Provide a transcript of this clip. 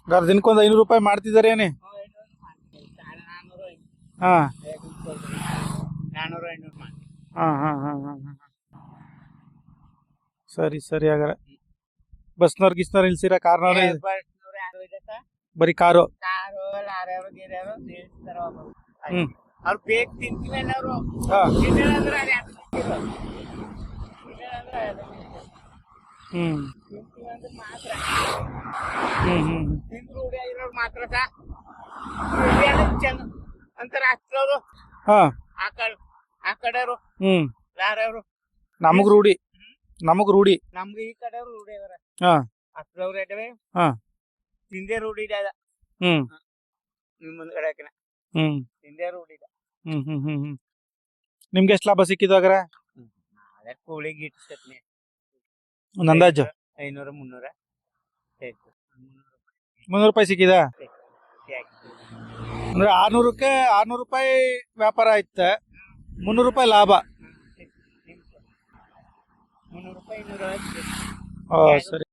ದಿನಕ್ಕೊಂದು 500 ರೂಪಾಯಿ ಮಾಡ್ತಿದಾರೇನೆ? ಹಾ 400-500 ಮಾಡಿ. ಹಾ ಹಾ ಹಾ ಹಾ ಹಾ. ಸರಿ ಸರಿ ಹಾಗಾದ್ರೆ ಬಸ್ನವ್ರು ಗಿಸ್ನವ್ರು ನಿಲ್ಸಿರ ಕಾರ್ನವ್ರು? ಬಸ್ನವ್ರು ಯಾರು ಇದೆ ಸರ್? ಬರೀ ಕಾರು? ಕಾರು ಲಾರಿಯವರು ಗಿರಿಯವರು ನಿಲ್ಸ್ತಾರ ಒಬ್ಬರು. ಹ್ಮ್ ಅವ್ರು ಬೇಗ ತಿಂತೀವಿ ಅನ್ನೋರು. ಹಾ ತಿನ್ನೋದಂದ್ರೆ ಅದು ಯಾಕೆ ತಿಂತಿರೋದು? ತಿನ್ನೋದಂದ್ರೆ ಅದು ಹ್ಮ್ ತಿಂತೀವಿ ಅಂದ್ರೆ ಮಾತ್ರ. ಹ್ಮ್ ತಿಂದ್ರು ರೂಢಿ ಆಗಿರೋರು ಮಾತ್ರ ಸರ್. ರೂಢಿ ಅಂದ್ರೆ ಚೆನ್ನ ಅಂತಾರೆ ಅಷ್ಟರವರು. ಹಾ ಆ ಕಡೆಯವರು ಹ್ಮ್ ಲಾರಿಯವರು. ನಮಗ್ ರೂಢಿ. ನಮ್ಗೆ ಈ ಕಡೆಯವರು ರೂಢಿ ಅವರ. ಹಾ ಅಷ್ಟರವ್ರು ಎಡವೆ ಹಾ ತಿಂದೇ ರೂಢಿ ಇದೆ ಅದ. ಹ್ಮ್ ನಿಮ್ ಮುಂದ್ಗಡೆ ಹ್ಮ್ ತಿಂದೇ ರೂಢಿ ಇದೆ. ಹ್ಮ್ ಹ್ಮ್ ಹ್ಮ್ ಹ್ಮ್ ನಿಮ್ಗೆ ಎಷ್ಟು ಲಾಭ ಸಿಕ್ಕಿದ್ದು ಹಾಗಾದ್ರೆ? ಅದೇ ಕೋಳಿಗೆ ಇಟ್ಟಿರ್ತೇನೆ. ಒಂದು ಅಂದಾಜು 500-300 300 ರೂಪಾಯಿ ಸಿಕ್ಕಿದ? ಅಂದ್ರೆ 600ಕ್ಕೆ 600 ರೂಪಾಯಿ ವ್ಯಾಪಾರ ಆಯ್ತ, 300 ರೂಪಾಯಿ ಲಾಭ. 300 ರೂಪಾಯಿ 250. ಓ ಸರಿ.